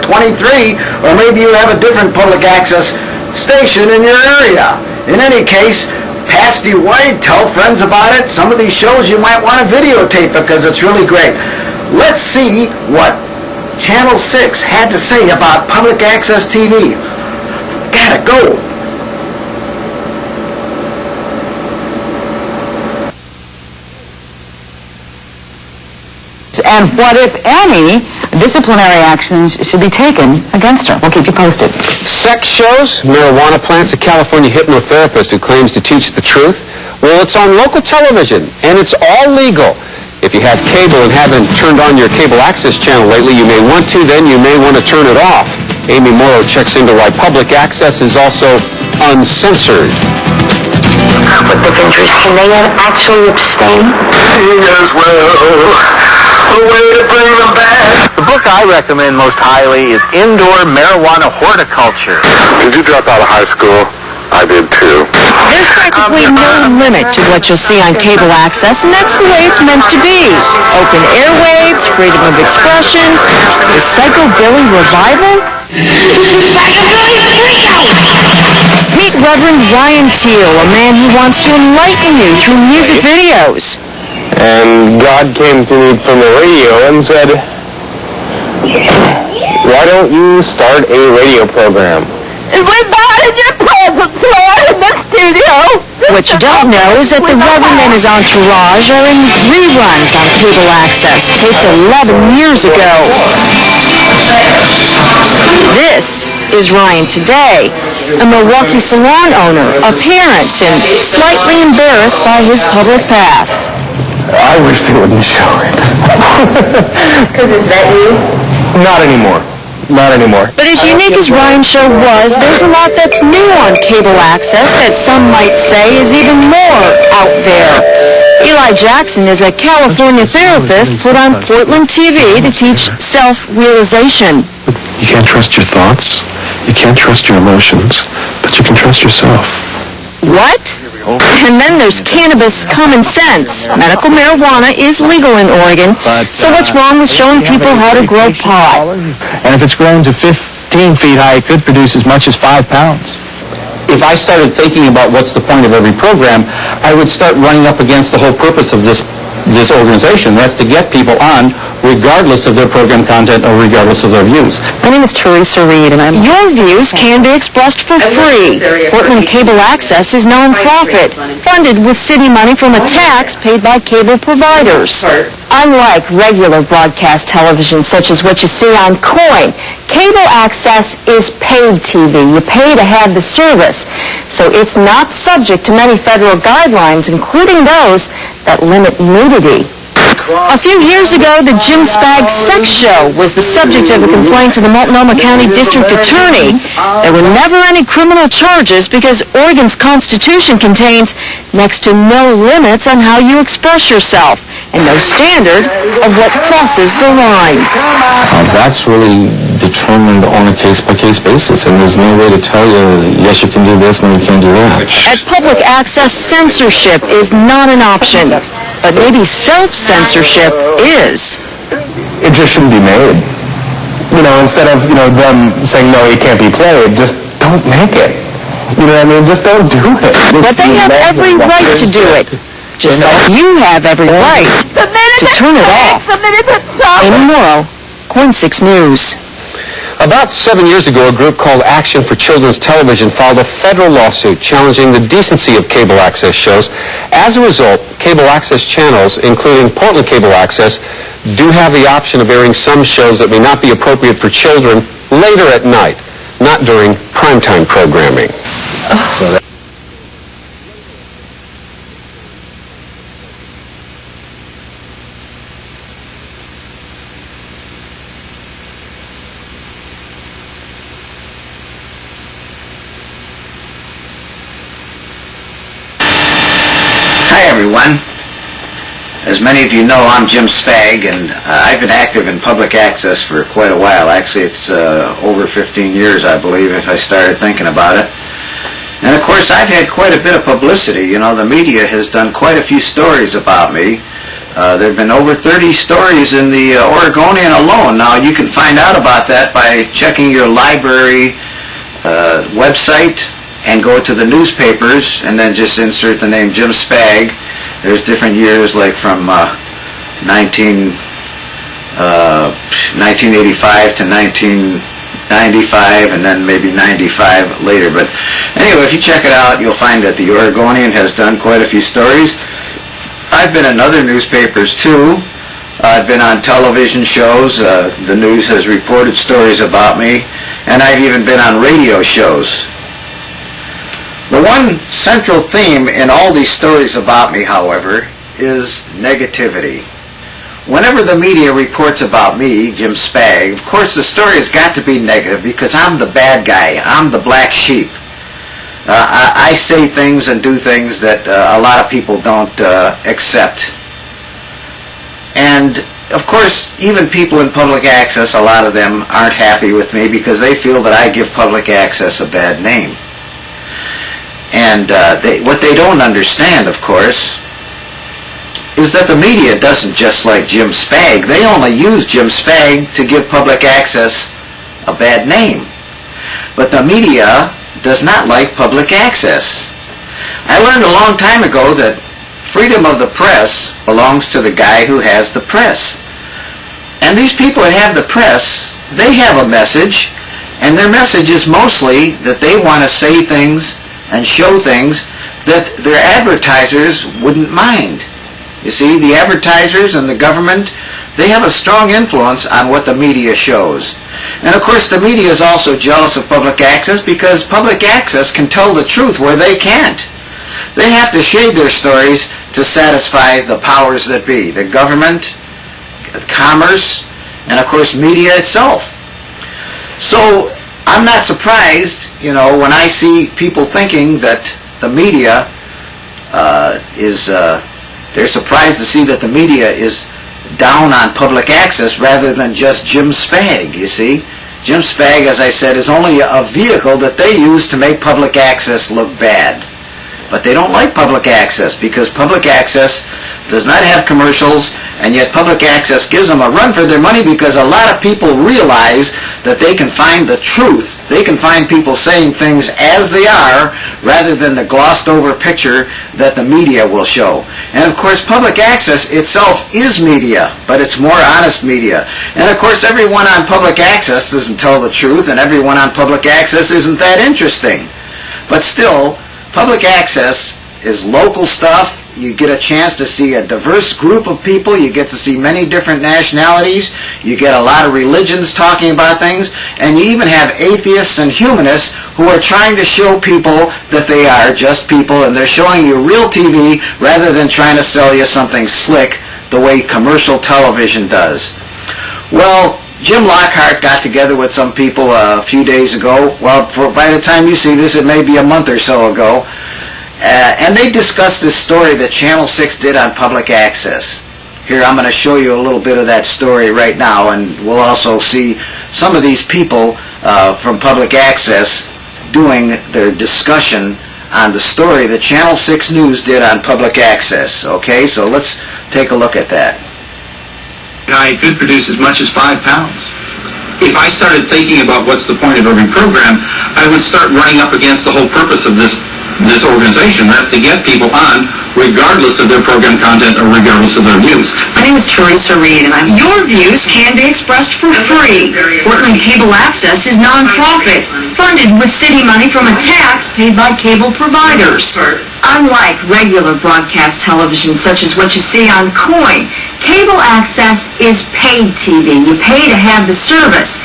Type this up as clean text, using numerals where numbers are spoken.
23, or maybe you have a different public access station in your area. In any case, pass the word, tell friends about it. Some of these shows you might want to videotape because it's really great. Let's see what Channel 6 had to say about public access TV. Gotta go. And what, if any, disciplinary actions should be taken against her? We'll keep you posted. Sex shows, marijuana plants, a California hypnotherapist who claims to teach the truth. Well, it's on local television, and it's all legal. If you have cable and haven't turned on your cable access channel lately, you may want to, then you may want to turn it off. Amy Morrow checks into why public access is also uncensored. Conflict of interest, can they actually abstain? As well. A way to bring them back. The book I recommend most highly is Indoor Marijuana Horticulture. Did you drop out of high school? I did too. There's practically no limit to what you'll see on cable access, and that's the way it's meant to be. Open airwaves, freedom of expression, the Psychobilly revival. Meet Reverend Ryan Teal, a man who wants to enlighten you through music videos. And God came to me from the radio and said, why don't you start a radio program? And we're not in your presence, Lord, in the studio. What you don't know is that the Reverend and his entourage are in reruns on cable access, taped 11 years ago. This is Ryan today, a Milwaukee salon owner, a parent, and slightly embarrassed by his public past. I wish they wouldn't show it. Because is that you? Not anymore. Not anymore. But as unique as Ryan's show was, there's a lot that's new on cable access that some might say is even more out there. Eli Jackson is a California therapist put on Portland TV to teach self-realization. You can't trust your thoughts, you can't trust your emotions, but you can trust yourself. What? And then there's cannabis common sense. Medical marijuana is legal in Oregon, so what's wrong with showing people how to grow pot? And if it's grown to 15 feet high, it could produce as much as 5 pounds. If I started thinking about what's the point of every program, I would start running up against the whole purpose of this organization. That's to get people on, regardless of their program content or regardless of their views. My name is Teresa Reed, and your views can be expressed for free. Portland Cable Access is non-profit, funded with city money from a tax paid by cable providers. Unlike regular broadcast television, such as what you see on Coin, cable access is paid TV. You pay to have the service, so it's not subject to many federal guidelines, including those that limit nudity. A few years ago, the Jim Spagg sex show was the subject of a complaint to the Multnomah County District Attorney. There were never any criminal charges because Oregon's Constitution contains next to no limits on how you express yourself and no standard of what crosses the line. That's really determined on a case-by-case basis, and there's no way to tell you, yes, you can do this, no, you can't do that. At public access, censorship is not an option, but maybe self-censorship is. It just shouldn't be made. Instead of, them saying, no, it can't be played, just don't make it. You know what I mean? Just don't do it. But they have every right to do it. Just like you have every right to turn it off. Amy Morrow, Coin 6 News. About 7 years ago, a group called Action for Children's Television filed a federal lawsuit challenging the decency of cable access shows. As a result, cable access channels, including Portland Cable Access, do have the option of airing some shows that may not be appropriate for children later at night, not during primetime programming. Hi everyone. As many of you know, I'm Jim Spagg, and I've been active in public access for quite a while. Actually, it's over 15 years, I believe, if I started thinking about it. And of course, I've had quite a bit of publicity. The media has done quite a few stories about me. There have been over 30 stories in the Oregonian alone. Now, you can find out about that by checking your library website and go to the newspapers and then just insert the name Jim Spagg. There's different years, like from 1985 to 1995, and then maybe 95 later. But anyway, if you check it out, you'll find that the Oregonian has done quite a few stories. I've been in other newspapers too. I've been on television shows. The news has reported stories about me, and I've even been on radio shows. The one central theme in all these stories about me, however, is negativity. Whenever the media reports about me, Jim Spagg, of course the story has got to be negative because I'm the bad guy. I'm the black sheep. I say things and do things that a lot of people don't accept. And of course, even people in public access, a lot of them aren't happy with me because they feel that I give public access a bad name. And what they don't understand, of course, is that the media doesn't just like Jim Spagg. They only use Jim Spagg to give public access a bad name. But the media does not like public access. I learned a long time ago that freedom of the press belongs to the guy who has the press. And these people that have the press, they have a message, and their message is mostly that they want to say things and show things that their advertisers wouldn't mind. You see, the advertisers and the government, they have a strong influence on what the media shows. And of course the media is also jealous of public access because public access can tell the truth where they can't. They have to shade their stories to satisfy the powers that be, the government, commerce, and of course media itself. So I'm not surprised, when I see people thinking that the media they're surprised to see that the media is down on public access rather than just Jim Spagg, you see. Jim Spagg, as I said, is only a vehicle that they use to make public access look bad. But they don't like public access because public access does not have commercials, and yet public access gives them a run for their money because a lot of people realize that they can find the truth. They can find people saying things as they are rather than the glossed over picture that the media will show. And of course public access itself is media, but it's more honest media. And of course everyone on public access doesn't tell the truth, and everyone on public access isn't that interesting. But still, public access is local stuff. You get a chance to see a diverse group of people. You get to see many different nationalities. You get a lot of religions talking about things. And you even have atheists and humanists who are trying to show people that they are just people, and they're showing you real TV rather than trying to sell you something slick the way commercial television does. Well, Jim Lockhart got together with some people a few days ago. Well, by the time you see this, it may be a month or so ago. And they discussed this story that Channel 6 did on public access. Here, I'm going to show you a little bit of that story right now, and we'll also see some of these people from public access doing their discussion on the story that Channel 6 News did on public access. Okay, so let's take a look at that. I could produce as much as 5 pounds. If I started thinking about what's the point of every program, I would start running up against the whole purpose of this organization. That's to get people on regardless of their program content or regardless of their views. My name is Teresa Reed, and your views can be expressed for free. Portland Cable Access is non-profit, funded with city money from a tax paid by cable providers. Unlike regular broadcast television, such as what you see on Coin, cable access is paid TV. You pay to have the service.